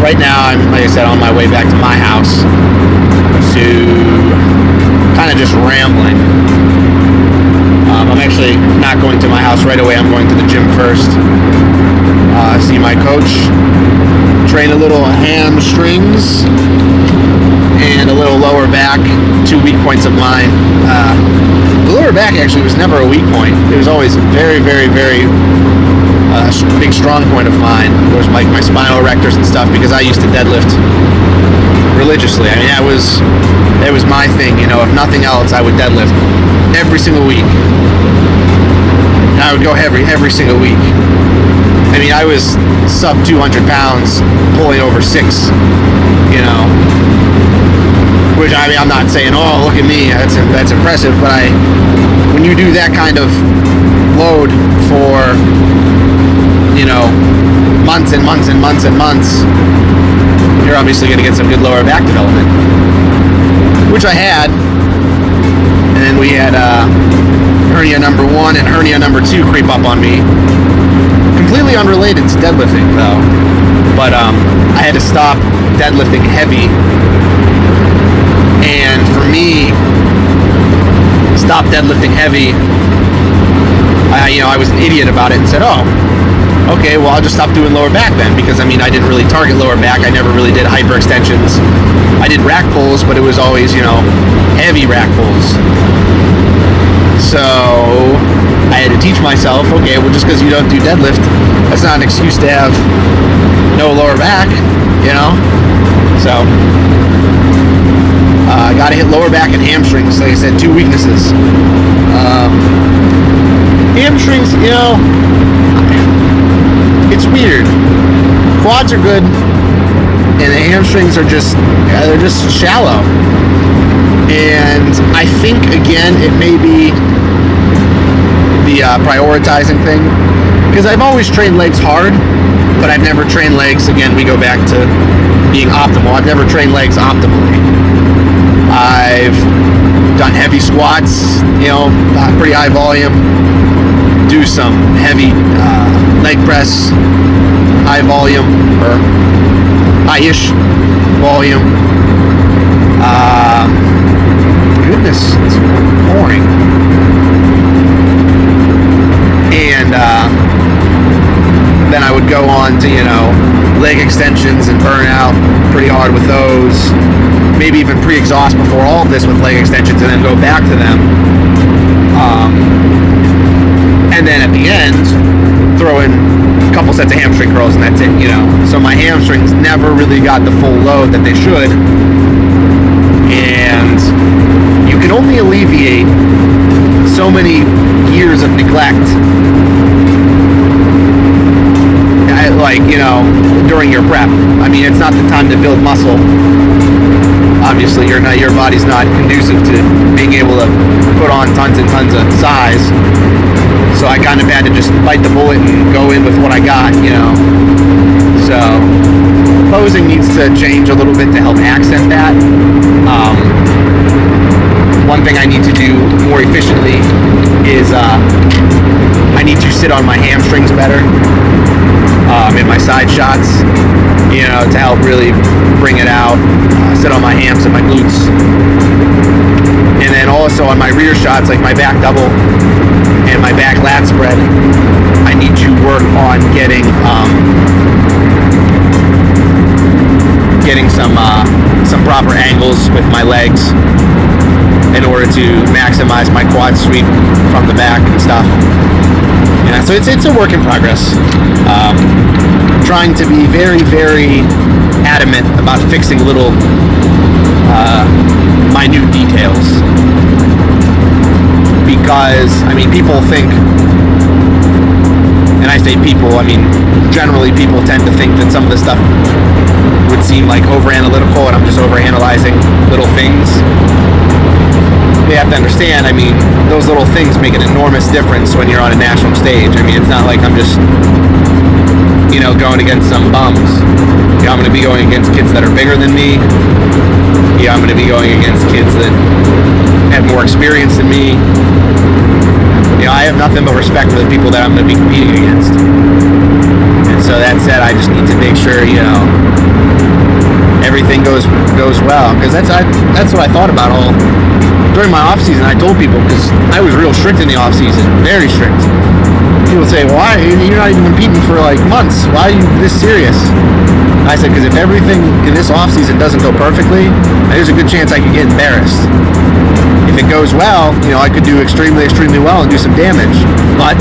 right now I'm, like I said, on my way back to my house to kind of just rambling. I'm actually not going to my house right away. I'm going to the gym first. See my coach, train a little hamstrings and a little lower back, 2 weak points of mine. The lower back actually was never a weak point. It was always a very, very, very big strong point of mine. It was like my spinal erectors and stuff, because I used to deadlift religiously. I mean, that was my thing. You know, if nothing else, I would deadlift every single week. And I would go every single week. I mean, I was sub 200 pounds pulling over 6, you know, which, I mean, I'm not saying, oh, look at me, that's impressive, but when you do that kind of load for, you know, months and months and months and months, you're obviously going to get some good lower back development, which I had. And then we had hernia number 1 and hernia number 2 creep up on me. Completely unrelated to deadlifting, though. But I had to stop deadlifting heavy. And for me, stop deadlifting heavy, I was an idiot about it and said, oh, okay, well, I'll just stop doing lower back then, because, I mean, I didn't really target lower back. I never really did hyperextensions. I did rack pulls, but it was always, heavy rack pulls. So I had to teach myself, okay, well, just because you don't do deadlift, that's not an excuse to have no lower back, So I got to hit lower back and hamstrings. Like I said, 2 weaknesses. Hamstrings, it's weird. Quads are good, and the hamstrings are they're just shallow. And I think, again, it may be the prioritizing thing, because I've always trained legs hard, but I've never trained legs, again, we go back to being optimal. I've never trained legs optimally. I've done heavy squats, pretty high volume, do some heavy leg press, high volume, or high-ish volume. Goodness, it's pouring. And then I would go on to, leg extensions and burn out pretty hard with those. Maybe even pre-exhaust before all of this with leg extensions, and then go back to them. And then at the end, throw in a couple sets of hamstring curls, and that's it, So my hamstrings never really got the full load that they should. And you can only alleviate so many years of neglect, during your prep. I mean, it's not the time to build muscle. Obviously, your body's not conducive to being able to put on tons and tons of size. So I kind of had to just bite the bullet and go in with what I got, So posing needs to change a little bit to help accent that. One thing I need to do more efficiently is I need to sit on my hamstrings better in my side shots, to help really bring it out. Sit on my hams and my glutes. And then also on my rear shots, like my back double and my back lat spread, I need to work on getting some proper angles with my legs in order to maximize my quad sweep from the back and stuff. Yeah, so it's a work in progress. Trying to be very, very adamant about fixing little minute details. Because, people think, and I say people, generally people tend to think that some of the stuff would seem like over-analytical, and I'm just over-analyzing little things. They have to understand, those little things make an enormous difference when you're on a national stage. It's not like I'm just, going against some bums. I'm going to be going against kids that are bigger than me. I'm going to be going against kids that have more experience than me. I have nothing but respect for the people that I'm going to be competing against. And so that said, I just need to make sure, everything goes well. Because that's what I thought about all during my off season. I told people, because I was real strict in the off season, very strict. People say, "Why? You're not even competing for like months. Why are you this serious?" I said, because if everything in this off season doesn't go perfectly, there's a good chance I could get embarrassed. If it goes well, I could do extremely, extremely well and do some damage. But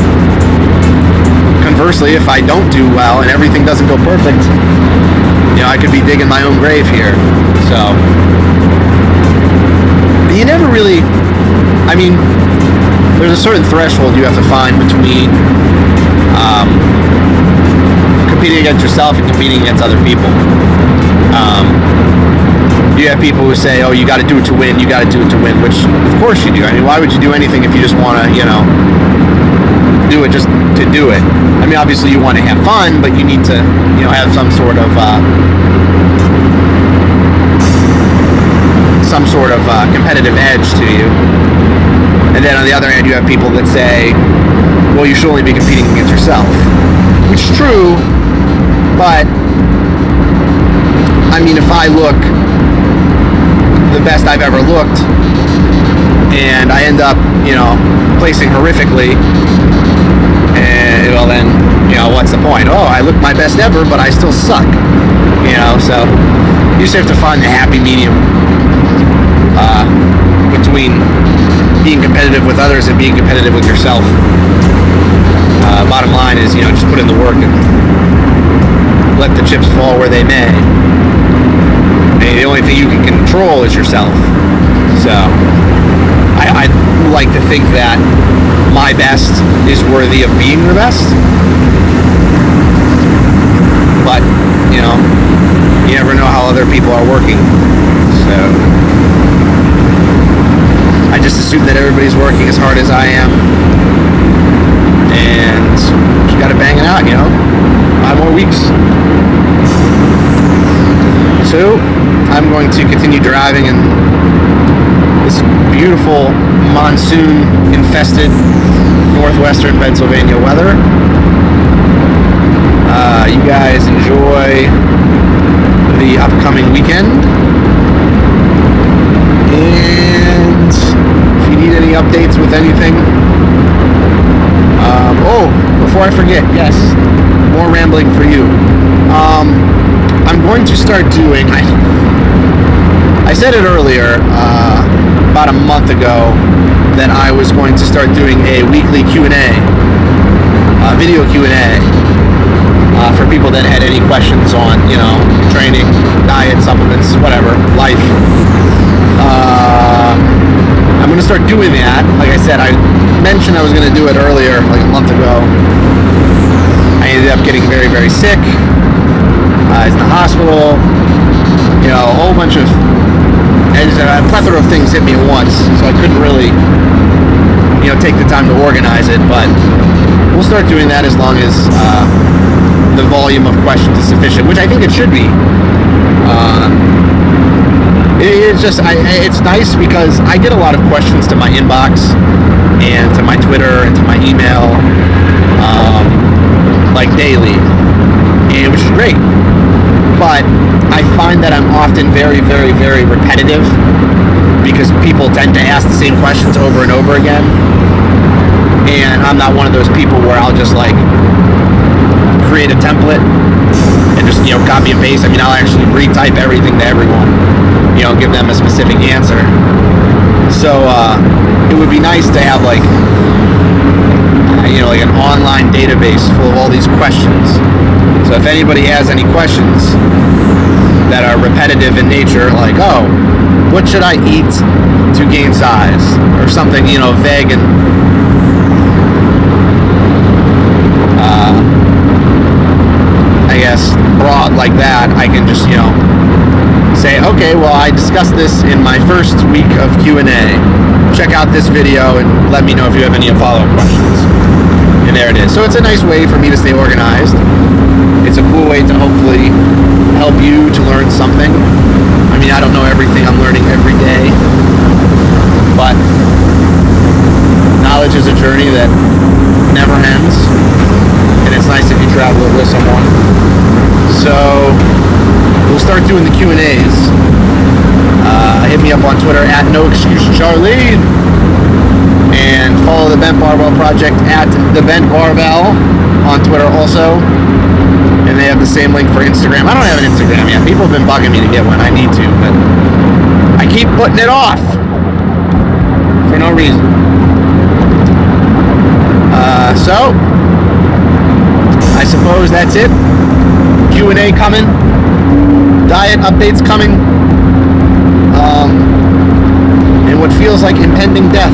conversely, if I don't do well and everything doesn't go perfect, I could be digging my own grave here. So, but you never really, there's a certain threshold you have to find between competing against yourself and competing against other people. You have people who say, "Oh, you got to do it to win. You got to do it to win," which of course you do. Why would you do anything if you just want to, do it just to do it? Obviously you want to have fun, but you need to, have some sort of competitive edge to you. And then on the other hand, you have people that say, "Well, you should only be competing against yourself," which is true. But if I look the best I've ever looked, and I end up, placing horrifically, and well then, what's the point? Oh, I look my best ever, but I still suck. So you just have to find the happy medium between being competitive with others and being competitive with yourself. Bottom line is, just put in the work and let the chips fall where they may. The only thing you can control is yourself. So I like to think that my best is worthy of being the best. But, you never know how other people are working. So I just assume that everybody's working as hard as I am. And just gotta bang it out, 5 more weeks. So I'm going to continue driving in this beautiful monsoon-infested northwestern Pennsylvania weather. You guys enjoy the upcoming weekend. And if you need any updates with anything, before I forget, yes, more rambling for you. I'm going to start doing, I said it earlier, about a month ago, that I was going to start doing a weekly Q&A, video Q&A, for people that had any questions on, training, diet, supplements, whatever, life. I'm going to start doing that. Like I said, I mentioned I was going to do it earlier, like a month ago. I ended up getting very, very sick. I was in the hospital. A whole bunch of, a plethora of things hit me at once, so I couldn't really, take the time to organize it. But we'll start doing that as long as the volume of questions is sufficient, which I think it should be. It's nice because I get a lot of questions to my inbox and to my Twitter and to my email, like daily, and which is great. But I find that I'm often very, very, very repetitive because people tend to ask the same questions over and over again. And I'm not one of those people where I'll just create a template and just, copy and paste. I'll actually retype everything to everyone, give them a specific answer. So it would be nice to have like an online database full of all these questions. So if anybody has any questions that are repetitive in nature, like, oh, what should I eat to gain size? Or something, vague and I guess broad like that, I can just, say, okay, well, I discussed this in my first week of Q&A. Check out this video and let me know if you have any follow-up questions. And there it is. So it's a nice way for me to stay organized. It's a cool way to hopefully help you to learn something. I don't know everything I'm learning every day, but knowledge is a journey that never ends, and it's nice if you travel it with someone. So we'll start doing the Q&As. Hit me up on Twitter at NoExcuseCharlie, and follow the BentBarbell Project at the BentBarbell on Twitter also. And they have the same link for Instagram. I don't have an Instagram yet. People have been bugging me to get one. I need to, but I keep putting it off for no reason. So I suppose that's it. Q&A coming. Diet updates coming. And what feels like impending death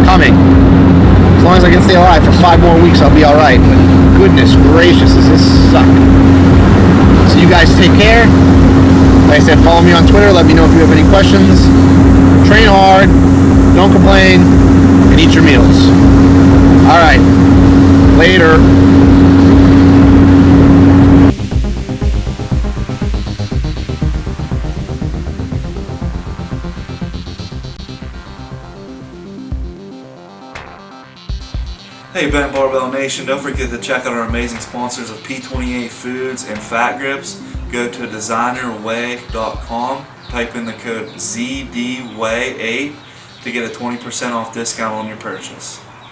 coming. As long as I can stay alive for 5 more weeks, I'll be alright. But goodness gracious, does this suck. So you guys take care. Like I said, follow me on Twitter. Let me know if you have any questions. Train hard. Don't complain. And eat your meals. Alright. Later. Hey BentBarbell Nation, don't forget to check out our amazing sponsors of P28 Foods and Fat Grips. Go to designerway.com, type in the code ZDWAY8 to get a 20% off discount on your purchase.